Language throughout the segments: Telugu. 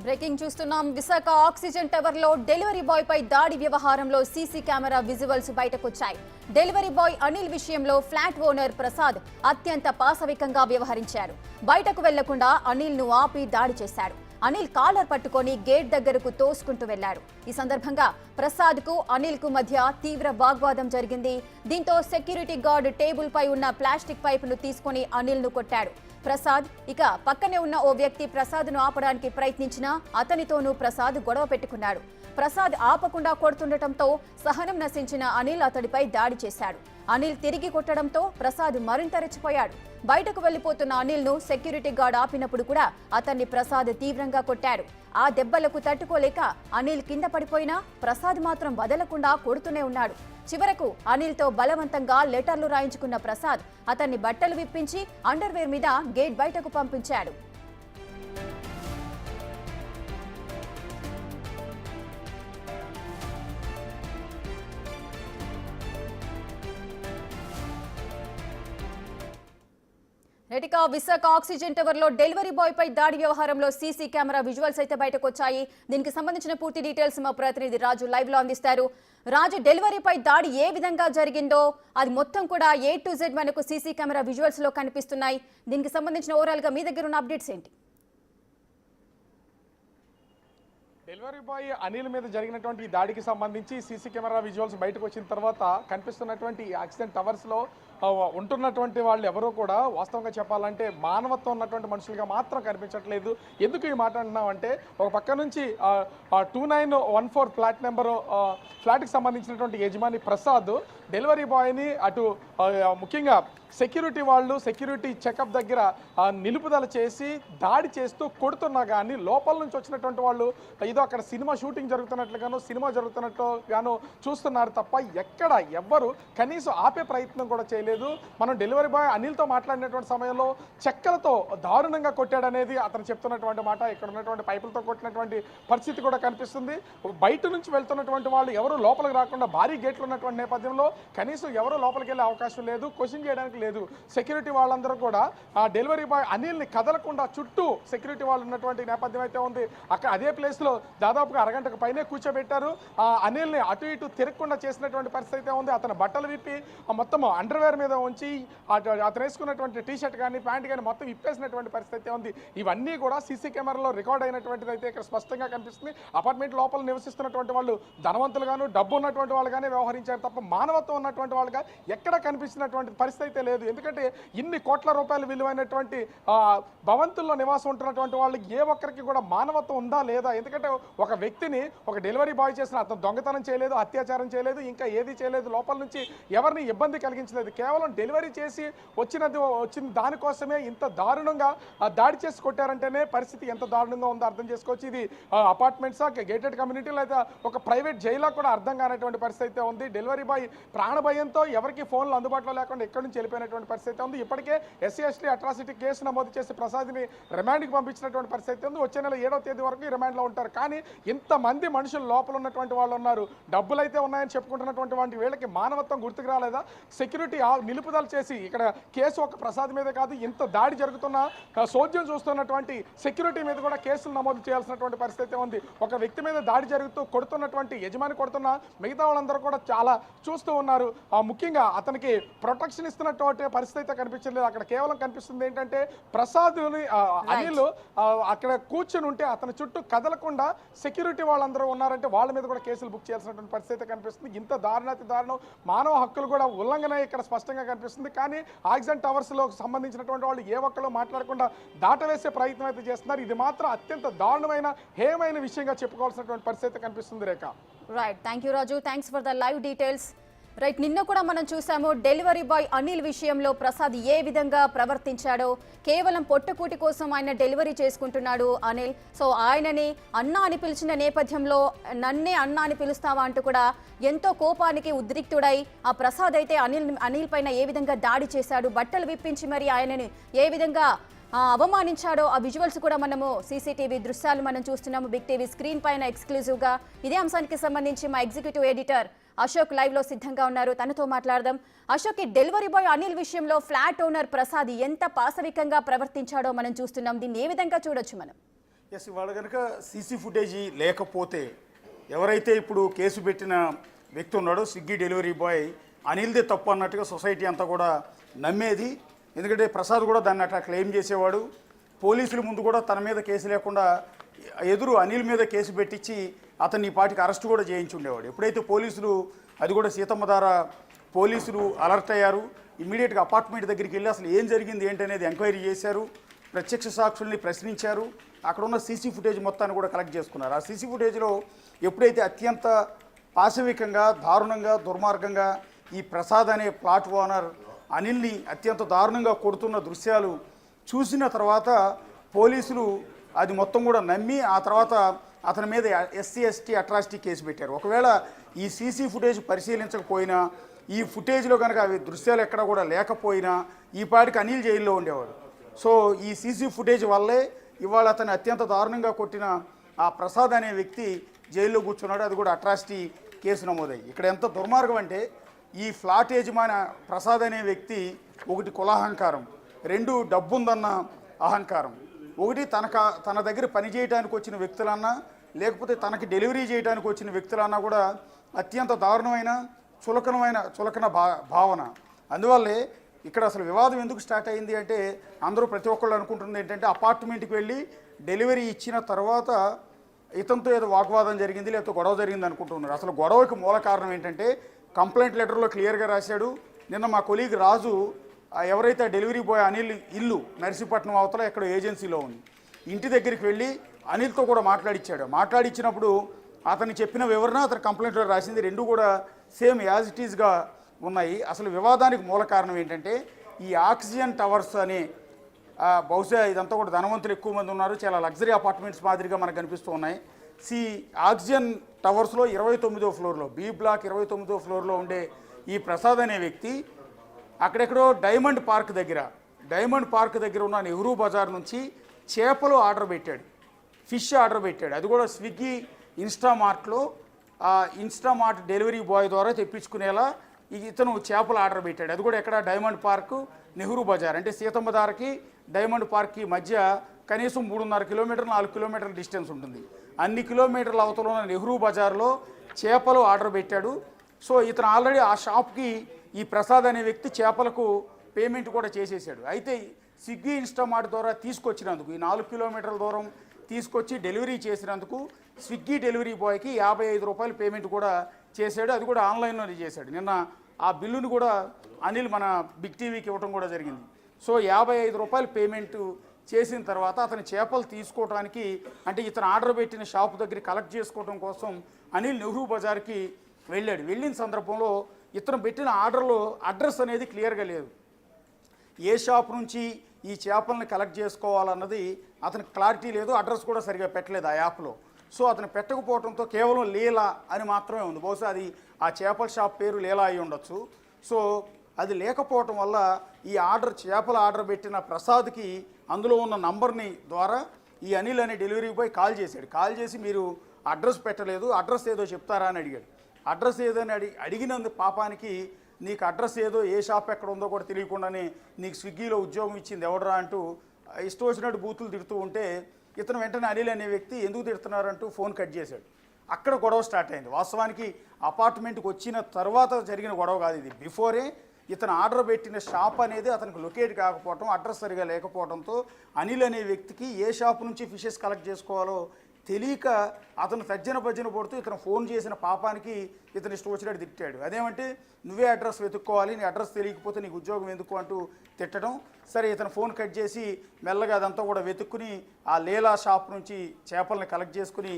బ్రేకింగ్ చూస్తున్నాం. విశాఖ ఆక్సిజన్ టవర్ లో డెలివరీ బాయ్ పై దాడి వ్యవహారంలో సీసీ కెమెరా విజువల్స్ బయటకొచ్చాయి. డెలివరీ బాయ్ అనిల్ విషయంలో ఫ్లాట్ ఓనర్ ప్రసాద్ అత్యంత పాశవికంగా వ్యవహరించారు. బయటకు వెళ్లకుండా అనిల్ ను ఆపి దాడి చేశాడు. అనిల్ కాలర్ పట్టుకొని గేట్ దగ్గరకు తోసుకుంటూ వెళ్లాడు. ఈ సందర్భంగా ప్రసాద్ కు అనిల్ కు మధ్య తీవ్ర వాగ్వాదం జరిగింది. దీంతో సెక్యూరిటీ గార్డ్ టేబుల్ పై ఉన్న ప్లాస్టిక్ పైపును తీసుకొని అనిల్ ను కొట్టాడు. ప్రసాద్ ఇక పక్కనే ఉన్న ఓ వ్యక్తి ప్రసాద్ ను ఆపడానికి ప్రయత్నించినా అతనితోనూ ప్రసాద్ గొడవ పెట్టుకున్నాడు. ప్రసాద్ ఆపకుండా కొడుతుండటంతో సహనం నశించిన అనిల్ అతడిపై దాడి చేశాడు. అనిల్ తిరిగి కొట్టడంతో ప్రసాద్ మరింత రెచ్చిపోయాడు. బయటకు వెళ్లిపోతున్న అనిల్ ను సెక్యూరిటీ గార్డ్ ఆపినప్పుడు కూడా అతన్ని ప్రసాద్ తీవ్రంగా కొట్టాడు. ఆ దెబ్బలకు తట్టుకోలేక అనిల్ కింద పడిపోయినా ప్రసాద్ మాత్రం వదలకుండా కొడుతూనే ఉన్నాడు. చివరకు అనిల్ తో బలవంతంగా లెటర్లు రాయించుకున్న ప్రసాద్ అతన్ని బట్టలు విప్పించి అండర్వేర్ మీద గేట్ బయటకు పంపించాడు. రెటికా విశాఖ ఆక్సిజన్ టవర్ లో డెలివరీ బాయ్ పై దాడి వ్యవహారంలో సీసీ కెమెరా విజువల్స్ అయితే బయటకు వచ్చాయి. దీనికి సంబంధించిన పూర్తి డీటెయిల్స్ మా ప్రతినిధి రాజు లైవ్ లో అందిస్తారు. రాజు, డెలివరీపై దాడి ఏ విధంగా జరిగిందో అది మొత్తం కూడా A to Z మనకు సీసీ కెమెరా విజువల్స్ లో కనిపిస్తున్నాయి. దీనికి సంబంధించిన ఓవరాల్ గా మీ దగ్గర ఉన్న అప్డేట్స్ ఏంటి? డెలివరీ బాయ్ అనిల్ మీద జరిగినటువంటి ఈ దాడికి సంబంధించి సీసీ కెమెరా విజువల్స్ బయటకు వచ్చిన తర్వాత కనిపిస్తున్నటువంటి ఆక్సిజన్ టవర్స్లో ఉంటున్నటువంటి వాళ్ళు ఎవరో కూడా వాస్తవంగా చెప్పాలంటే మానవత్వం ఉన్నటువంటి మనుషులుగా మాత్రం కనిపించట్లేదు. ఎందుకు ఈ మాట అంటున్నామంటే ఒక పక్క నుంచి 2914 ఫ్లాట్ నెంబరు ఫ్లాట్కి సంబంధించినటువంటి యజమాని ప్రసాద్ డెలివరీ బాయ్ని అటు ముఖ్యంగా సెక్యూరిటీ వాళ్ళు సెక్యూరిటీ చెకప్ దగ్గర నిలుపుదల చేసి దాడి చేస్తూ కొడుతున్నా కానీ లోపల నుంచి వచ్చినటువంటి వాళ్ళు ఏదో అక్కడ సినిమా షూటింగ్ జరుగుతున్నట్లుగాను సినిమా జరుగుతున్నట్లుగాను చూస్తున్నారు తప్ప ఎక్కడ ఎవ్వరు కనీసం ఆపే ప్రయత్నం కూడా చేయలేదు. మనం డెలివరీ బాయ్ అనిల్తో మాట్లాడినటువంటి సమయంలో చెక్కలతో దారుణంగా కొట్టాడనేది అతను చెప్తున్నటువంటి మాట. ఇక్కడ ఉన్నటువంటి పైపులతో కొట్టినటువంటి పరిస్థితి కూడా కనిపిస్తుంది. బయట నుంచి వెళ్తున్నటువంటి వాళ్ళు ఎవరు లోపలికి రాకుండా భారీ గేట్లు ఉన్నటువంటి నేపథ్యంలో కనీసం ఎవరు లోపలికి వెళ్ళే అవకాశం లేదు, క్వశ్చన్ చేయడానికి లేదు. సెక్యూరిటీ వాళ్ళందరూ కూడా ఆ డెలివరీ బాయ్ అనిల్ని కదలకుండా చుట్టూ సెక్యూరిటీ వాళ్ళు ఉన్నటువంటి నేపథ్యం అయితే ఉంది. అక్కడ అదే ప్లేస్లో దాదాపుగా అరగంటకు పైనే కూర్చోబెట్టారు. అనిల్ని అటు ఇటు తిరగకుండా చేసినటువంటి పరిస్థితి అయితే ఉంది. అతను బట్టలు విప్పి మొత్తం అండర్వేర్ మీద ఉంచి అతను వేసుకున్నటువంటి టీషర్ట్ కానీ ప్యాంట్ కానీ మొత్తం విప్పేసినటువంటి పరిస్థితి అయితే ఉంది. ఇవన్నీ కూడా సీసీ కెమెరాలో రికార్డ్ అయినటువంటిది అయితే ఇక్కడ స్పష్టంగా కనిపిస్తుంది. అపార్ట్మెంట్ లోపల నివసిస్తున్నటువంటి వాళ్ళు ధనవంతులుగాను డబ్బు ఉన్నటువంటి వాళ్ళుగానే వ్యవహరించారు తప్ప మానవత్వం ఉన్నటువంటి వాళ్ళుగా ఎక్కడ కనిపిస్తున్నటువంటి పరిస్థితి అయితే లేదు. ఎందుకంటే ఇన్ని కోట్ల రూపాయలు విలువైనటువంటి భవంతుల్లో నివాసం ఉంటున్నటువంటి వాళ్ళకి ఏ ఒక్కరికి కూడా మానవత్వం ఉందా లేదా? ఎందుకంటే ఒక వ్యక్తిని ఒక డెలివరీ బాయ్ చేసిన అతను దొంగతనం చేయలేదు, అత్యాచారం చేయలేదు, ఇంకా ఏది చేయలేదు, లోపల నుంచి ఎవరిని ఇబ్బంది కలిగించలేదు. కేవలం డెలివరీ చేసి వచ్చిన దానికోసమే ఇంత దారుణంగా దాడి చేసి కొట్టారంటేనే పరిస్థితి ఎంత దారుణంగా ఉందో అర్థం చేసుకోవచ్చు. ఇది అపార్ట్మెంట్సా, గేటెడ్ కమ్యూనిటీ లేదా ఒక ప్రైవేట్ జైల్లో కూడా అర్థం కానటువంటి పరిస్థితి అయితే ఉంది. డెలివరీ బాయ్ ప్రాణభయంతో ఎవరికి ఫోన్లు అందుబాటులో లేకుండా ఎక్కడి నుంచి వెళ్ళిపోయినటువంటి పరిస్థితి ఉంది. ఇప్పటికే SC/ST అట్రాసిటీ కేసు నమోదు చేసి ప్రసాద్ని రిమాండ్కి పంపించినటువంటి పరిస్థితి ఉంది. వచ్చే నెల 7వ తేదీ వరకు ఈ రిమాండ్లో ఉంటారు. కానీ ఇంతమంది మనుషులు లోపల ఉన్నటువంటి వాళ్ళు ఉన్నారు, డబ్బులు అయితే ఉన్నాయని చెప్పుకుంటున్నటువంటి వాటి వీళ్ళకి మానవత్వం గుర్తుకు రాలేదా? సెక్యూరిటీ నిలుపుదల చేసి ఇక్కడ కేసు ఒక ప్రసాద్ మీదే కాదు, ఇంత దాడి జరుగుతున్న సోద్యం చూస్తున్నటువంటి సెక్యూరిటీ మీద కూడా కేసులు నమోదు చేయాల్సినటువంటి పరిస్థితి ఉంది. ఒక వ్యక్తి మీద దాడి జరుగుతూ కొడుతున్నటువంటి యజమాని కొడుతున్న మిగతా వాళ్ళందరూ కూడా చాలా చూస్తూ ఉన్నారు. ముఖ్యంగా అతనికి ప్రొటెక్షన్ ఇస్తున్నటువంటి పరిస్థితి అయితే కనిపించలేదు. అక్కడ కేవలం కనిపిస్తుంది ఏంటంటే ప్రసాద్ని అనిల్ అక్కడ కూర్చొని ఉంటే అతని చుట్టూ కదలకుండా సెక్యూరిటీ వాళ్ళందరూ ఉన్నారంటే వాళ్ళ మీద కూడా కేసులు బుక్ చేయాల్సినటువంటి పరిస్థితి కనిపిస్తుంది. ఇంత దారుణాతి దారుణం, మానవ హక్కులు కూడా ఉల్లంఘన ఇక్కడ స్పష్టంగా కనిపిస్తుంది. కానీ ఆక్సిజన్ టవర్స్లో సంబంధించినటువంటి వాళ్ళు ఏ ఒక్కళ్ళు మాట్లాడకుండా దాటవేసే ప్రయత్నం అయితే చేస్తున్నారు. ఇది మాత్రం అత్యంత దారుణమైన హేయమైన విషయంగా చెప్పుకోవాల్సినటువంటి పరిస్థితి కనిపిస్తుంది. Rekha, right, thank you Raju, thanks for the live details. Right, నిన్న కూడా మనం చూసాము డెలివరీ బాయ్ అనిల్ విషయంలో ప్రసాద్ ఏ విధంగా ప్రవర్తించాడో. కేవలం పొట్టకూటి కోసం ఆయన డెలివరీ చేసుకుంటున్నాడు అనిల్. సో ఆయనని అన్న అని పిలిచిన నేపథ్యంలో నన్నే అన్న అని పిలుస్తావా అంటూ కూడా ఎంతో కోపానికి ఉద్రిక్తుడై ఆ ప్రసాద్ అయితే అనిల్ పైన ఏ విధంగా దాడి చేశాడు, బట్టలు విప్పించి మరి ఆయనని ఏ విధంగా అవమానించాడో ఆ విజువల్స్ కూడా మనము సీసీటీవీ దృశ్యాలు మనం చూస్తున్నాము బిగ్ టీవీ స్క్రీన్ పైన ఎక్స్క్లూజివ్గా. ఇదే అంశానికి సంబంధించి మా ఎగ్జిక్యూటివ్ ఎడిటర్ అశోక్ లైవ్ లో సిద్ధంగా ఉన్నారు, తనతో మాట్లాడదాం. అశోక్, డెలివరీ బాయ్ అనిల్ విషయంలో ఫ్లాట్ ఓనర్ ప్రసాద్ ఎంత పాశవికంగా ప్రవర్తించాడో మనం చూస్తున్నాం. దీన్ని ఏ విధంగా చూడొచ్చు మనం? ఎస్, ఇవాళ కనుక సీసీ ఫుటేజీ లేకపోతే ఎవరైతే ఇప్పుడు కేసు పెట్టిన వ్యక్తి ఉన్నాడో స్విగ్గీ డెలివరీ బాయ్ అనిల్దే తప్పు అన్నట్టుగా సొసైటీ అంతా కూడా నమ్మేది. ఎందుకంటే ప్రసాద్ కూడా దాన్ని అట్లా క్లెయిమ్ చేసేవాడు. పోలీసుల ముందు కూడా తన మీద కేసు లేకుండా ఎదురు అనిల్ మీద కేసు పెట్టించి అతన్ని ఈ పాటికి అరెస్ట్ కూడా చేయించి ఉండేవాడు. ఎప్పుడైతే పోలీసులు అది కూడా సీతమ్మ ద్వారా పోలీసులు అలర్ట్ అయ్యారు, ఇమ్మీడియట్గా అపార్ట్మెంట్ దగ్గరికి వెళ్ళి అసలు ఏం జరిగింది ఏంటనేది ఎంక్వైరీ చేశారు, ప్రత్యక్ష సాక్షుల్ని ప్రశ్నించారు, అక్కడ ఉన్న సీసీ ఫుటేజ్ మొత్తాన్ని కూడా కలెక్ట్ చేసుకున్నారు. ఆ సీసీ ఫుటేజ్లో ఎప్పుడైతే అత్యంత పాశవికంగా దారుణంగా దుర్మార్గంగా ఈ ప్రసాద్ అనే ప్లాట్ ఓనర్ అనిల్ని అత్యంత దారుణంగా కొడుతున్న దృశ్యాలు చూసిన తర్వాత పోలీసులు అది మొత్తం కూడా నమ్మి ఆ తర్వాత అతని మీద SC/ST అట్రాసిటీ కేసు పెట్టారు. ఒకవేళ ఈ సీసీ ఫుటేజ్ పరిశీలించకపోయినా, ఈ ఫుటేజ్లో కనుక అవి దృశ్యాలు ఎక్కడ కూడా లేకపోయినా ఈ పాటికి అనిల్ జైల్లో ఉండేవాడు. సో ఈ సీసీ ఫుటేజ్ వల్లే ఇవాళ అతను అత్యంత దారుణంగా కొట్టిన ఆ ప్రసాద్ అనే వ్యక్తి జైల్లో కూర్చున్నాడు. అది కూడా అట్రాసిటీ కేసు నమోదయ్యి. ఇక్కడ ఎంత దుర్మార్గం అంటే ఈ ఫ్లాట్ యజమాని ప్రసాద్ అనే వ్యక్తి ఒకటి కులాహంకారం, రెండు డబ్బుందన్న అహంకారం, ఒకటి తన దగ్గర పని చేయడానికి వచ్చిన వ్యక్తులన్నా లేకపోతే తనకి డెలివరీ చేయడానికి వచ్చిన వ్యక్తులన్నా కూడా అత్యంత దారుణమైన చులకన భావన. అందువల్లే ఇక్కడ అసలు వివాదం ఎందుకు స్టార్ట్ అయింది అంటే అందరూ ప్రతి ఒక్కళ్ళు అనుకుంటుంది ఏంటంటే అపార్ట్మెంట్కి వెళ్ళి డెలివరీ ఇచ్చిన తర్వాత ఇతనితో ఏదో వాగ్వాదం జరిగింది లేకపోతే గొడవ జరిగింది అనుకుంటున్నారు. అసలు గొడవకి మూల కారణం ఏంటంటే కంప్లైంట్ లెటర్లో క్లియర్గా రాశాడు. నిన్న మా కొలీగ్ రాజు ఎవరైతే డెలివరీ బాయ్ అనిల్ ఇల్లు నర్సీపట్నం అవతల ఎక్కడ ఏజెన్సీలో ఉంది, ఇంటి దగ్గరికి వెళ్ళి అనిల్తో కూడా మాట్లాడిచ్చాడు. మాట్లాడిచ్చినప్పుడు అతను చెప్పిన వివరణ అతను కంప్లైంట్లో రాసింది రెండు కూడా సేమ్ యాజ్ ఇట్ ఈజ్గా ఉన్నాయి. అసలు వివాదానికి మూల కారణం ఏంటంటే ఈ ఆక్సిజన్ టవర్స్ అనే బహుశా ఇదంతా కూడా ధనవంతులు ఎక్కువ మంది ఉన్నారు, చాలా లగ్జరీ అపార్ట్మెంట్స్ మాదిరిగా మనకు కనిపిస్తూ ఉన్నాయి. ఆక్సిజన్ టవర్స్లో 29వ ఫ్లోర్లో బి బ్లాక్ 29వ ఫ్లోర్లో ఉండే ఈ ప్రసాద్ అనే వ్యక్తి అక్కడెక్కడో డైమండ్ పార్క్ దగ్గర ఉన్న నెహ్రూ బజార్ నుంచి చేపలు ఆర్డర్ పెట్టాడు, ఫిష్ ఆర్డర్ పెట్టాడు. అది కూడా స్విగ్గీ ఇన్స్టామార్ట్ డెలివరీ బాయ్ ద్వారా తెప్పించుకునేలా ఇతను చేపలు ఆర్డర్ పెట్టాడు. అది కూడా ఎక్కడ డైమండ్ పార్క్ నెహ్రూ బజార్ అంటే సీతమ్మ దారికి డైమండ్ పార్క్కి మధ్య కనీసం 3.5 కిలోమీటర్లు 4 కిలోమీటర్ల డిస్టెన్స్ ఉంటుంది. అన్ని కిలోమీటర్ల అవతల ఉన్న నెహ్రూ బజార్లో చేపలు ఆర్డర్ పెట్టాడు. సో ఇతను ఆల్రెడీ ఆ షాప్కి ఈ ప్రసాద్ అనే వ్యక్తి చేపలకు పేమెంట్ కూడా చేసేసాడు. అయితే స్విగ్గీ ఇన్స్టామార్ట్ ద్వారా తీసుకొచ్చినందుకు ఈ 4 కిలోమీటర్ల దూరం తీసుకొచ్చి డెలివరీ చేసినందుకు స్విగ్గీ డెలివరీ బాయ్కి 55 రూపాయలు పేమెంట్ కూడా చేశాడు. అది కూడా ఆన్లైన్లోనే చేశాడు. నిన్న ఆ బిల్లును కూడా అనిల్ మన బిగ్ టీవీకి ఇవ్వడం కూడా జరిగింది. సో 55 రూపాయలు పేమెంట్ చేసిన తర్వాత అతని చేపలు తీసుకోవడానికి అంటే ఇతను ఆర్డర్ పెట్టిన షాపు దగ్గర కలెక్ట్ చేసుకోవడం కోసం అనిల్ నెహ్రూ బజార్కి వెళ్ళాడు. వెళ్ళిన సందర్భంలో ఇతను పెట్టిన ఆర్డర్లో అడ్రస్ అనేది క్లియర్గా లేదు. ఏ షాప్ నుంచి ఈ చేపలను కలెక్ట్ చేసుకోవాలన్నది అతనికి క్లారిటీ లేదు, అడ్రస్ కూడా సరిగా పెట్టలేదు ఆ యాప్లో. సో అతను పెట్టకపోవడంతో కేవలం లీలా అని మాత్రమే ఉంది. బహుశా అది ఆ చేపల షాప్ పేరు లీలా అయి ఉండొచ్చు. సో అది లేకపోవటం వల్ల ఈ చేపల ఆర్డర్ పెట్టిన ప్రసాద్కి అందులో ఉన్న నంబర్ని ద్వారా ఈ అనిల్ అనే డెలివరీ బాయ్ కాల్ చేశాడు. కాల్ చేసి మీరు అడ్రస్ పెట్టలేదు, అడ్రస్ ఏదో చెప్తారా అని అడిగాడు. అడ్రస్ ఏదో అని అడిగినందుకు పాపానికి నీకు అడ్రస్ ఏదో ఏ షాప్ ఎక్కడ ఉందో కూడా తెలియకుండానే నీకు స్విగ్గీలో ఉద్యోగం ఇచ్చింది ఎవడరా అంటూ ఇష్టం వచ్చినట్టు బూతులు తిడుతూ ఉంటే ఇతను వెంటనే అనిల్ అనే వ్యక్తి ఎందుకు తిడుతున్నారంటూ ఫోన్ కట్ చేశాడు. అక్కడ గొడవ స్టార్ట్ అయింది. వాస్తవానికి అపార్ట్మెంట్కి వచ్చిన తర్వాత జరిగిన గొడవ కాదు ఇది. బిఫోరే ఇతను ఆర్డర్ పెట్టిన షాప్ అనేది అతనికి లొకేట్ కాకపోవడం, అడ్రస్ సరిగా లేకపోవడంతో అనిల్ అనే వ్యక్తికి ఏ షాప్ నుంచి ఫిషెస్ కలెక్ట్ చేసుకోవాలో తెలియక అతను తర్జన భర్జన పడుతూ ఇతను ఫోన్ చేసిన పాపానికి ఇతను ఇష్టం వచ్చినట్టు తిట్టాడు. అదేమంటే నువ్వే అడ్రస్ వెతుక్కోవాలి, నీ అడ్రస్ తెలియకపోతే నీకు ఉద్యోగం ఎందుకు అంటూ తిట్టడం. సరే ఇతను ఫోన్ కట్ చేసి మెల్లగా అదంతా కూడా వెతుక్కుని ఆ లీలా షాప్ నుంచి చేపల్ని కలెక్ట్ చేసుకుని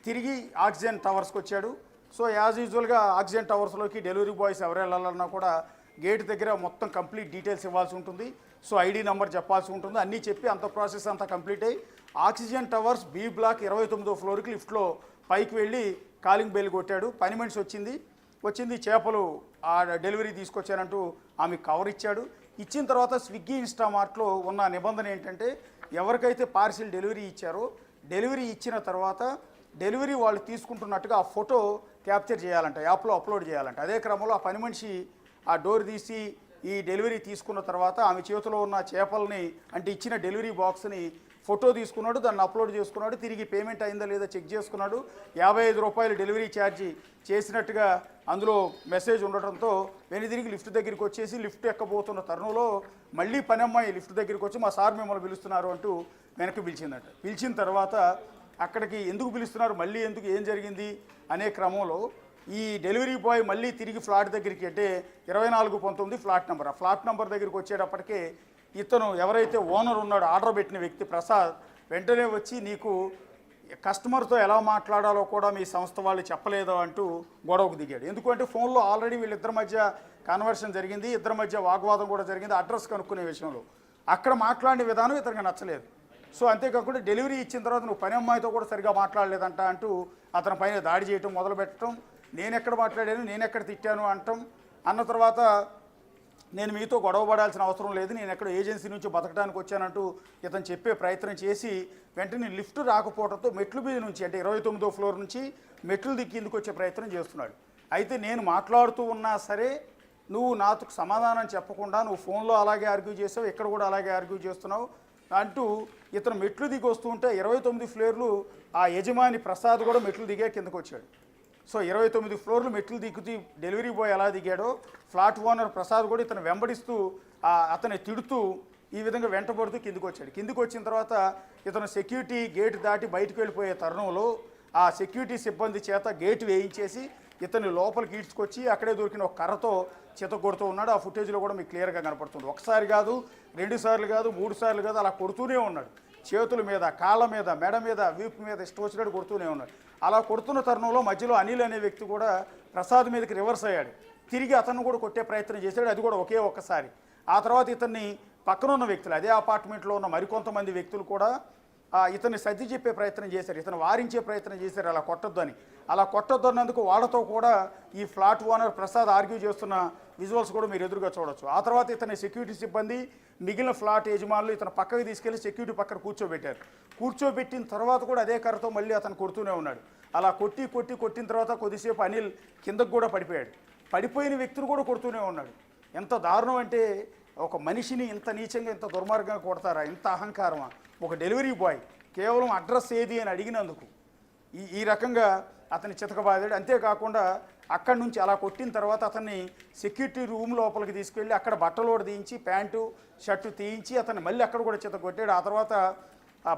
తిరిగి ఆక్సిజన్ టవర్స్కి వచ్చాడు. సో యాజ్ యూజువల్గా ఆక్సిజన్ టవర్స్లోకి డెలివరీ బాయ్స్ ఎవరు వెళ్ళాలన్నా కూడా గేట్ దగ్గర మొత్తం కంప్లీట్ డీటెయిల్స్ ఇవ్వాల్సి ఉంటుంది. సో ఐడి నెంబర్ చెప్పాల్సి ఉంటుంది. అన్నీ చెప్పి అంత ప్రాసెస్ అంతా కంప్లీట్ అయ్యి ఆక్సిజన్ టవర్స్ బి బ్లాక్ 29వ ఫ్లోర్కి లిఫ్ట్లో పైకి వెళ్ళి కాలింగ్ బెల్ కొట్టాడు. పని మనిషి వచ్చింది చేపలు ఆ డెలివరీ తీసుకొచ్చానంటూ ఆమె కవర్ ఇచ్చాడు. ఇచ్చిన తర్వాత స్విగ్గీ ఇన్స్టామార్ట్లో ఉన్న నిబంధన ఏంటంటే ఎవరికైతే పార్సిల్ డెలివరీ ఇచ్చారో డెలివరీ ఇచ్చిన తర్వాత డెలివరీ వాళ్ళు తీసుకుంటున్నట్టుగా ఆ ఫోటో క్యాప్చర్ చేయాలంట, యాప్లో అప్లోడ్ చేయాలంట. అదే క్రమంలో ఆ పని మనిషి ఆ డోర్ తీసి ఈ డెలివరీ తీసుకున్న తర్వాత ఆమె చేతిలో ఉన్న చేపల్ని అంటే ఇచ్చిన డెలివరీ బాక్స్ని ఫోటో తీసుకున్నాడు, దాన్ని అప్లోడ్ చేసుకున్నాడు, తిరిగి పేమెంట్ అయిందా లేదా చెక్ చేసుకున్నాడు. 55 రూపాయలు డెలివరీ ఛార్జీ చేసినట్టుగా అందులో మెసేజ్ ఉండటంతో వెనుదిరిగి లిఫ్ట్ దగ్గరికి వచ్చేసి లిఫ్ట్ ఎక్కబోతున్న తరుణంలో మళ్ళీ పని అమ్మాయి లిఫ్ట్ దగ్గరికి వచ్చి మా సార్ మిమ్మల్ని పిలుస్తున్నారు అంటూ వెనక్కి పిలిచిందట. పిలిచిన తర్వాత అక్కడికి ఎందుకు పిలుస్తున్నారు, మళ్ళీ ఎందుకు, ఏం జరిగింది అనే క్రమంలో ఈ డెలివరీ బాయ్ మళ్ళీ తిరిగి ఫ్లాట్ దగ్గరికి, అంటే 2419 ఫ్లాట్ నెంబర్, ఆ ఫ్లాట్ నెంబర్ దగ్గరికి వచ్చేటప్పటికే ఇతను ఎవరైతే ఓనర్ ఉన్నాడో ఆర్డర్ పెట్టిన వ్యక్తి ప్రసాద్ వెంటనే వచ్చి నీకు కస్టమర్తో ఎలా మాట్లాడాలో కూడా మీ సంస్థ వాళ్ళు చెప్పలేదో అంటూ గొడవకు దిగాడు. ఎందుకంటే ఫోన్లో ఆల్రెడీ వీళ్ళిద్దరి మధ్య కన్వర్షన్ జరిగింది, ఇద్దరి మధ్య వాగ్వాదం కూడా జరిగింది అడ్రస్ కనుక్కునే విషయంలో. అక్కడ మాట్లాడిన విధానం ఇతనికి నచ్చలేదు. సో అంతేకాకుండా డెలివరీ ఇచ్చిన తర్వాత నువ్వు పని అమ్మాయితో కూడా సరిగా మాట్లాడలేదంట అంటూ అతని పైన దాడి చేయటం మొదలుపెట్టడం, నేనెక్కడ మాట్లాడాను, నేనెక్కడ తిట్టాను అంటాం. అన్న తర్వాత నేను మీతో గొడవ పడాల్సిన అవసరం లేదు, నేను ఎక్కడ ఏజెన్సీ నుంచి బతకడానికి వచ్చానంటూ ఇతను చెప్పే ప్రయత్నం చేసి వెంటనే లిఫ్ట్ రాకపోవడంతో మెట్లు మీద నుంచి, అంటే 29వ ఫ్లోర్ నుంచి మెట్లు దిక్కేందుకు వచ్చే ప్రయత్నం చేస్తున్నాడు. అయితే నేను మాట్లాడుతూ ఉన్నా సరే నువ్వు నాకు సమాధానం చెప్పకుండా నువ్వు ఫోన్లో అలాగే ఆర్గ్యూ చేసావు, ఇక్కడ కూడా అలాగే ఆర్గ్యూ చేస్తున్నావు అంటూ ఇతను మెట్లు దిగి వస్తూ ఉంటే 29 ఫ్లోర్లు ఆ యజమాని ప్రసాద్ కూడా మెట్లు దిగే కిందకు వచ్చాడు. సో 29 ఫ్లోర్లు మెట్లు దిగుతూ డెలివరీ బాయ్ ఎలా దిగాడో ఫ్లాట్ ఓనర్ ప్రసాద్ కూడా ఇతను వెంబడిస్తూ అతన్ని తిడుతూ ఈ విధంగా వెంటబడుతూ కిందికి వచ్చాడు. కిందికి వచ్చిన తర్వాత ఇతను సెక్యూరిటీ గేట్ దాటి బయటకు వెళ్ళిపోయే తరుణంలో ఆ సెక్యూరిటీ సిబ్బంది చేత గేట్ వేయించేసి ఇతన్ని లోపలికి ఈడ్చుకొచ్చి అక్కడే దొరికిన ఒక కర్రతో చితగొడుతూ ఉన్నాడు. ఆ ఫుటేజ్లో కూడా మీకు క్లియర్గా కనపడుతుంది. ఒకసారి కాదు, 2 సార్లు కాదు, 3 సార్లు కాదు, అలా కొడుతూనే ఉన్నాడు. చేతుల మీద, కాళ్ళ మీద, మెడ మీద, వీపు మీద ఇష్టం వచ్చినట్టు కొడుతూనే ఉన్నాడు. అలా కొడుతున్న తరుణంలో మధ్యలో అనిల్ అనే వ్యక్తి కూడా ప్రసాద్ మీదకి రివర్స్ అయ్యాడు. తిరిగి అతను కూడా కొట్టే ప్రయత్నం చేశాడు, అది కూడా ఒక్కసారి. ఆ తర్వాత ఇతన్ని పక్కన ఉన్న వ్యక్తులు, అదే అపార్ట్మెంట్లో ఉన్న మరికొంతమంది వ్యక్తులు కూడా ఇతన్ని సర్ది చెప్పే ప్రయత్నం చేశారు, ఇతను వారించే ప్రయత్నం చేశారు అలా కొట్టొద్దు అని. అలా కొట్టొద్దు అన్నందుకు వాళ్ళతో కూడా ఈ ఫ్లాట్ ఓనర్ ప్రసాద్ ఆర్గ్యూ చేస్తున్న విజువల్స్ కూడా మీరు ఎదురుగా చూడొచ్చు. ఆ తర్వాత ఇతని సెక్యూరిటీ సిబ్బంది మిగిలిన ఫ్లాట్ యజమానులు ఇతను పక్కకి తీసుకెళ్లి సెక్యూరిటీ పక్కన కూర్చోబెట్టారు. కూర్చోబెట్టిన తర్వాత కూడా అదే కర్రతో మళ్ళీ అతను కొడుతూనే ఉన్నాడు. అలా కొట్టిన తర్వాత కొద్దిసేపు అనిల్ కిందకు కూడా పడిపోయాడు. పడిపోయిన వ్యక్తులు కూడా కొడుతూనే ఉన్నాడు. ఎంత దారుణం అంటే ఒక మనిషిని ఇంత నీచంగా, ఇంత దుర్మార్గంగా కొడతారా, ఇంత అహంకారమా? ఒక డెలివరీ బాయ్ కేవలం అడ్రస్ ఏది అని అడిగినందుకు ఈ రకంగా అతన్ని చితకబాదాడు. అంతేకాకుండా అక్కడి నుంచి అలా కొట్టిన తర్వాత అతన్ని సెక్యూరిటీ రూమ్ లోపలికి తీసుకెళ్ళి అక్కడ బట్టలు కూడా తీయించి, ప్యాంటు షర్టు తీయించి అతన్ని మళ్ళీ అక్కడ కూడా చితకొట్టాడు. ఆ తర్వాత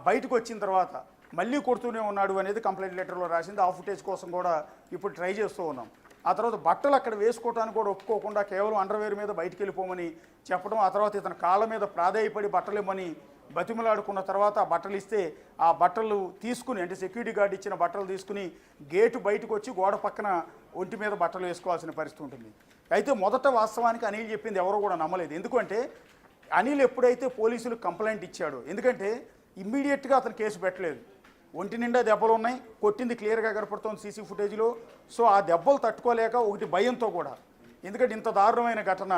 బయటకు వచ్చిన తర్వాత మళ్ళీ కొడుతూనే ఉన్నాడు అనేది కంప్లైంట్ లెటర్లో రాసింది. ఆ ఫుటేజ్ కోసం కూడా ఇప్పుడు ట్రై చేస్తూ ఉన్నాం. ఆ తర్వాత బట్టలు అక్కడ వేసుకోవడానికి కూడా ఒప్పుకోకుండా కేవలం అండర్వేర్ మీద బయటికి వెళ్ళిపోమని చెప్పడం, ఆ తర్వాత ఇతను కాళ్ళ మీద ప్రాధేయపడి బట్టలు ఇవ్వమని బతిమలాడుకున్న తర్వాత ఆ బట్టలు ఇస్తే ఆ బట్టలు తీసుకుని, అంటే సెక్యూరిటీ గార్డ్ ఇచ్చిన బట్టలు తీసుకుని గేటు బయటకు వచ్చి గోడ పక్కన ఒంటి మీద బట్టలు వేసుకోవాల్సిన పరిస్థితి ఉంటుంది. అయితే మొదట వాస్తవానికి అనిల్ చెప్పింది ఎవరో కూడా నమ్మలేదు. ఎందుకంటే అనిల్ ఎప్పుడైతే పోలీసులకు కంప్లైంట్ ఇచ్చాడో, ఎందుకంటే ఇమ్మీడియట్గా అతను కేసు పెట్టలేదు. ఒంటి నిండా దెబ్బలు ఉన్నాయి, కొట్టింది క్లియర్గా కనపడుతుంది సీసీ ఫుటేజ్లో. సో ఆ దెబ్బలు తట్టుకోలేక ఒకటి భయంతో కూడా, ఎందుకంటే ఇంత దారుణమైన ఘటన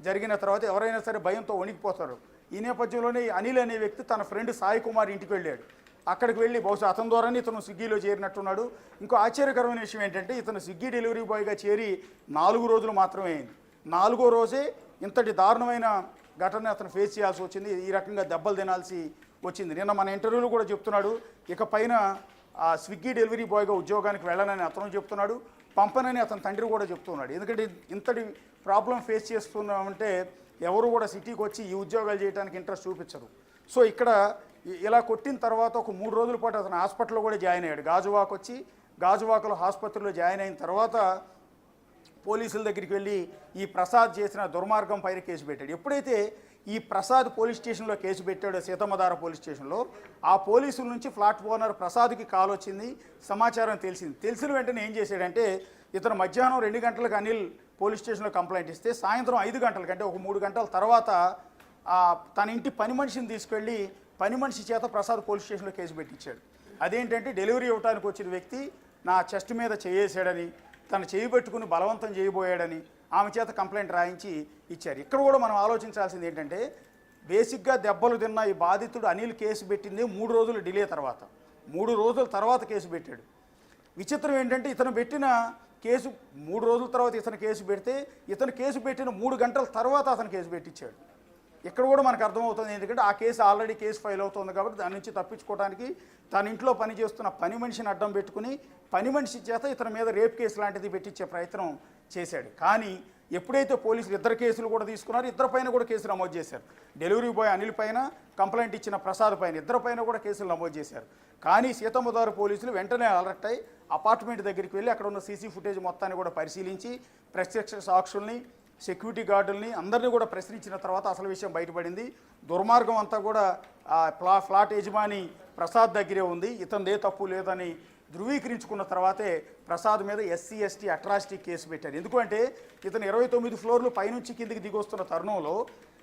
జరిగిన తర్వాత ఎవరైనా సరే భయంతో వణికిపోతారు. ఈ నేపథ్యంలోనే అనిల్ అనే వ్యక్తి తన ఫ్రెండ్ సాయి కుమార్ ఇంటికి వెళ్ళాడు. అక్కడికి వెళ్ళి బహుశా అతని ద్వారానే ఇతను స్విగ్గీలో చేరినట్టున్నాడు. ఇంకో ఆశ్చర్యకరమైన విషయం ఏంటంటే ఇతను స్విగ్గీ డెలివరీ బాయ్గా చేరి 4 రోజులు మాత్రమే అయింది. 4వ రోజే ఇంతటి దారుణమైన ఘటన అతను ఫేస్ చేయాల్సి వచ్చింది. ఈ రకంగా దెబ్బలు తినాల్సి వచ్చింది. నిన్న మన ఇంటర్వ్యూలో కూడా చెప్తున్నాడు, ఇక పైన స్విగ్గీ డెలివరీ బాయ్గా ఉద్యోగానికి వెళ్ళనని అతను చెప్తున్నాడు, పంపనని అతని తండ్రి కూడా చెప్తున్నాడు. ఎందుకంటే ఇంతటి ప్రాబ్లం ఫేస్ చేస్తున్నామంటే ఎవరు కూడా సిటీకి వచ్చి ఈ ఉద్యోగాలు చేయడానికి ఇంట్రెస్ట్ చూపించరు. సో ఇక్కడ ఇలా కొట్టిన తర్వాత ఒక 3 రోజుల పాటు అతను హాస్పిటల్లో కూడా జాయిన్ అయ్యాడు. గాజువాక్ వచ్చి గాజువాకలో ఆసుపత్రిలో జాయిన్ అయిన తర్వాత పోలీసుల దగ్గరికి వెళ్ళి ఈ ప్రసాద్ చేసిన దుర్మార్గం పైన కేసు పెట్టాడు. ఎప్పుడైతే ఈ ప్రసాద్ పోలీస్ స్టేషన్లో కేసు పెట్టాడో, సీతమ్మధార పోలీస్ స్టేషన్లో, ఆ పోలీసుల నుంచి ఫ్లాట్ ఓనర్ ప్రసాద్కి కాల్ వచ్చింది, సమాచారం తెలిసింది. తెలిసిన వెంటనే ఏం చేశాడంటే ఇతను మధ్యాహ్నం 2 గంటలకు అనిల్ పోలీస్ స్టేషన్లో కంప్లైంట్ ఇస్తే సాయంత్రం 5 గంటలకి, అంటే ఒక 3 గంటల తర్వాత తన ఇంటి పని మనిషిని తీసుకెళ్ళి పని మనిషి చేత ప్రసాద్ పోలీస్ స్టేషన్లో కేసు పెట్టించాడు. అదేంటంటే డెలివరీ ఇవ్వడానికి వచ్చిన వ్యక్తి నా చెస్ట్ మీద చేయేసాడని, తను చేయి పెట్టుకుని బలవంతం చేయబోయాడని ఆమె చేత కంప్లైంట్ రాయించి ఇచ్చారు. ఇక్కడ కూడా మనం ఆలోచించాల్సింది ఏంటంటే బేసిక్గా దెబ్బలు తిన్న ఈ బాధితుడు అనిల్ కేసు పెట్టింది 3 రోజులు డిలే తర్వాత, 3 రోజుల తర్వాత కేసు పెట్టాడు. విచిత్రం ఏంటంటే ఇతను పెట్టిన కేసు 3 రోజుల తర్వాత ఇతను కేసు పెడితే ఇతను కేసు పెట్టిన 3 గంటల తర్వాత అతను కేసు పెట్టించాడు. ఇక్కడ కూడా మనకు అర్థమవుతుంది, ఎందుకంటే ఆ కేసు ఆల్రెడీ కేసు ఫైల్ అవుతుంది కాబట్టి దాని నుంచి తప్పించుకోవడానికి తన ఇంట్లో పనిచేస్తున్న పని మనిషిని అడ్డం పెట్టుకుని పని మనిషి చేత ఇతని మీద రేప్ కేసు లాంటిది పెట్టించే ప్రయత్నం చేశాడు. కానీ ఎప్పుడైతే పోలీసులు ఇద్దరు కేసులు కూడా తీసుకున్నారు, ఇద్దరు పైన కూడా కేసు నమోదు చేశారు. డెలివరీ బాయ్ అనిల్ పైన, కంప్లైంట్ ఇచ్చిన ప్రసాద్ పైన, ఇద్దరు పైన కూడా కేసులు నమోదు చేశారు. కానీ సీతమ్మదారు పోలీసులు వెంటనే అలర్ట్ అయ్యి అపార్ట్మెంట్ దగ్గరికి వెళ్ళి అక్కడ ఉన్న సీసీ ఫుటేజ్ మొత్తాన్ని కూడా పరిశీలించి ప్రత్యక్ష సాక్షుల్ని, సెక్యూరిటీ గార్డుల్ని అందరినీ కూడా ప్రశ్నించిన తర్వాత అసలు విషయం బయటపడింది. దుర్మార్గం అంతా కూడా ఫ్లాట్ యజమాని ప్రసాద్ దగ్గరే ఉంది, ఇతనిదే తప్పు లేదని ధృవీకరించుకున్న తర్వాతే ప్రసాద్ మీద SC/ST అట్రాసిటీ కేసు పెట్టారు. ఎందుకంటే ఇతను 29 ఫ్లోర్లు పైనుంచి కిందికి దిగొస్తున్న తరుణంలో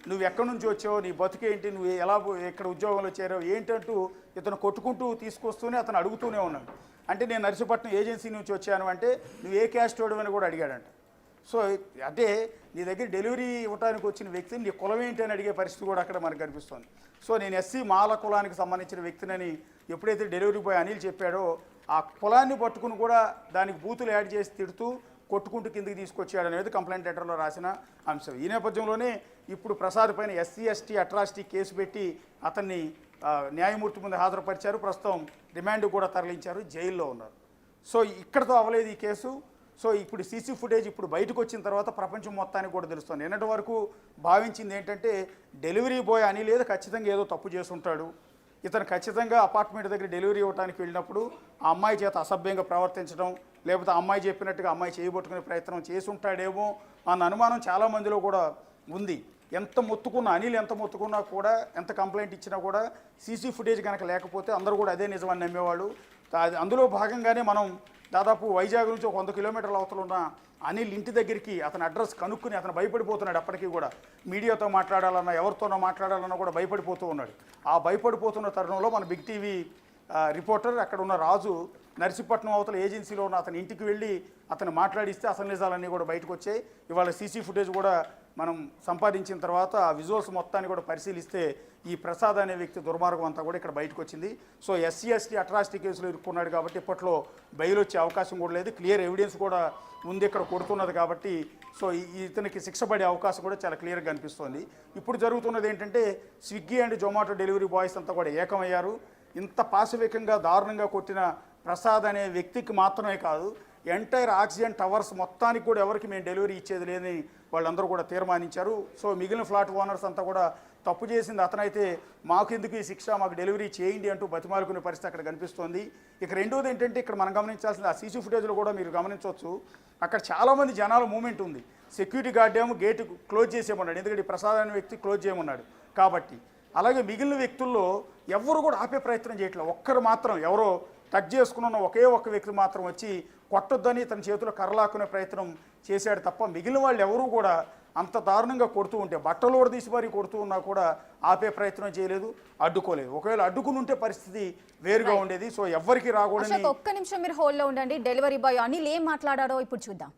నువ్వు ఎక్కడి నుంచి వచ్చావు, నీ బతుకేంటి, నువ్వు ఎలా ఎక్కడ ఉద్యోగంలో చేరావు ఏంటంటూ ఇతను కొట్టుకుంటూ తీసుకొస్తూనే అతను అడుగుతూనే ఉన్నాడు. అంటే నేను నర్సీపట్నం ఏజెన్సీ నుంచి వచ్చాను అంటే నువ్వు ఏ క్యాస్ట్ అని కూడా అడిగాడంట. సో అంటే నీ దగ్గర డెలివరీ ఇవ్వడానికి వచ్చిన వ్యక్తిని నీ కులం ఏంటి అని అడిగే పరిస్థితి కూడా అక్కడ మనకు కనిపిస్తుంది. సో నేను SC మాల కులానికి సంబంధించిన వ్యక్తినని ఎప్పుడైతే డెలివరీ బాయ్ అనిల్ చెప్పాడో ఆ కులాన్ని పట్టుకుని కూడా దానికి బూతులు యాడ్ చేసి తిడుతూ కొట్టుకుంటూ కిందికి తీసుకొచ్చాడు అనేది కంప్లైంట్ లెటర్లో రాసిన అంశం. ఈ నేపథ్యంలోనే ఇప్పుడు ప్రసాద్ పైన SC/ST అట్రాసిటీ కేసు పెట్టి అతన్ని న్యాయమూర్తి ముందు హాజరుపరిచారు. ప్రస్తుతం రిమాండ్ కూడా తరలించారు, జైల్లో ఉన్నారు. సో ఇక్కడతో అవ్వలేదు ఈ కేసు. సో ఇప్పుడు సీసీ ఫుటేజ్ ఇప్పుడు బయటకు వచ్చిన తర్వాత ప్రపంచం మొత్తానికి కూడా తెలుస్తుంది. నిన్నటి వరకు భావించింది ఏంటంటే డెలివరీ బాయ్ అనిల్ ఏదో ఖచ్చితంగా ఏదో తప్పు చేస్తుంటాడు, ఇతను ఖచ్చితంగా అపార్ట్మెంట్ దగ్గర డెలివరీ ఇవ్వడానికి వెళ్ళినప్పుడు ఆ అమ్మాయి చేత అసభ్యంగా ప్రవర్తించడం, లేకపోతే ఆ అమ్మాయి చెప్పినట్టుగా అమ్మాయి చేయబట్టుకునే ప్రయత్నం చేసి ఉంటాడేమో అన్న అనుమానం చాలామందిలో కూడా ఉంది. ఎంత మొత్తుకున్నా అనిల్ ఎంత మొత్తుకున్నా కూడా, ఎంత కంప్లైంట్ ఇచ్చినా కూడా సీసీ ఫుటేజ్ కనుక లేకపోతే అందరూ కూడా అదే నిజమని నమ్మేవాళ్ళు. అందులో భాగంగానే మనం దాదాపు వైజాగ్ నుంచి 100 కిలోమీటర్ల అవతల ఉన్న అనిల్ ఇంటి దగ్గరికి అతని అడ్రస్ కనుక్కుని అతను భయపడిపోతున్నాడు. అప్పటికీ కూడా మీడియాతో మాట్లాడాలన్నా ఎవరితోనో మాట్లాడాలన్నా కూడా భయపడిపోతూ ఉన్నాడు. ఆ భయపడిపోతున్న తరుణంలో మన బిగ్ టీవీ రిపోర్టర్ అక్కడ ఉన్న రాజు నర్సీపట్నం అవతల ఏజెన్సీలో ఉన్న అతని ఇంటికి వెళ్ళి అతను మాట్లాడిస్తే అసలు నిజాలన్నీ కూడా బయటకు వచ్చాయి. ఇవాళ సీసీ ఫుటేజ్ కూడా మనం సంపాదించిన తర్వాత ఆ విజువల్స్ మొత్తాన్ని కూడా పరిశీలిస్తే ఈ ప్రసాద్ అనే వ్యక్తి దుర్మార్గం అంతా కూడా ఇక్కడ బయటకు వచ్చింది. సో SC/ST అట్రాసిటీ కేసులో ఇరుక్కున్నాడు కాబట్టి ఇప్పట్లో బెయిల్ వచ్చే అవకాశం కూడా లేదు. క్లియర్ ఎవిడెన్స్ కూడా ఉంది ఇక్కడ కొడుతున్నది కాబట్టి సో ఇతనికి శిక్ష పడే అవకాశం కూడా చాలా క్లియర్గా కనిపిస్తోంది. ఇప్పుడు జరుగుతున్నది ఏంటంటే Swiggy and Zomato delivery boys అంతా కూడా ఏకమయ్యారు. ఇంత పాశవికంగా దారుణంగా కొట్టిన ప్రసాద్ అనే వ్యక్తికి మాత్రమే కాదు, ఎంటైర్ ఆక్సిజన్ టవర్స్ మొత్తానికి కూడా ఎవరికి మేము డెలివరీ ఇచ్చేది లేదని వాళ్ళందరూ కూడా తీర్మానించారు. సో మిగిలిన ఫ్లాట్ ఓనర్స్ అంతా కూడా తప్పు చేసింది అతనైతే మాకెందుకు ఈ శిక్ష, మాకు డెలివరీ చేయండి అంటూ బతిమాలుకునే పరిస్థితి అక్కడ కనిపిస్తోంది. ఇక రెండోది ఏంటంటే ఇక్కడ మనం గమనించాల్సింది ఆ సీసీ ఫుటేజ్లో కూడా మీరు గమనించవచ్చు, అక్కడ చాలామంది జనాల మూమెంట్ ఉంది. సెక్యూరిటీ గార్డ్ ఏమో గేటు క్లోజ్ చేసేయమన్నాడు, ఎందుకంటే ప్రసాద్ అనే వ్యక్తి క్లోజ్ చేయమన్నాడు కాబట్టి. అలాగే మిగిలిన వ్యక్తుల్లో ఎవరు కూడా ఆపే ప్రయత్నం చేయట్లేదు. ఒక్కరు మాత్రం ఎవరో టచ్ చేసుకున్న ఒకే ఒక్క వ్యక్తి మాత్రం వచ్చి కొట్టొద్దని తన చేతిలో కర్రలాక్కునే ప్రయత్నం చేశాడు తప్ప మిగిలిన వాళ్ళు ఎవరూ కూడా అంత దారుణంగా కొడుతూ ఉంటే బట్టలు కూడా తీసి మరీ కొడుతూ ఉన్నా కూడా ఆపే ప్రయత్నం చేయలేదు, అడ్డుకోలేదు. ఒకవేళ అడ్డుకుని ఉంటే పరిస్థితి వేరుగా ఉండేది. సో ఎవ్వరికి రాకూడదని. ఒక్క నిమిషం మీరు హోల్డ్లో ఉండండి. డెలివరీ బాయ్ అనిల్ ఏం మాట్లాడారో ఇప్పుడు చూద్దాం.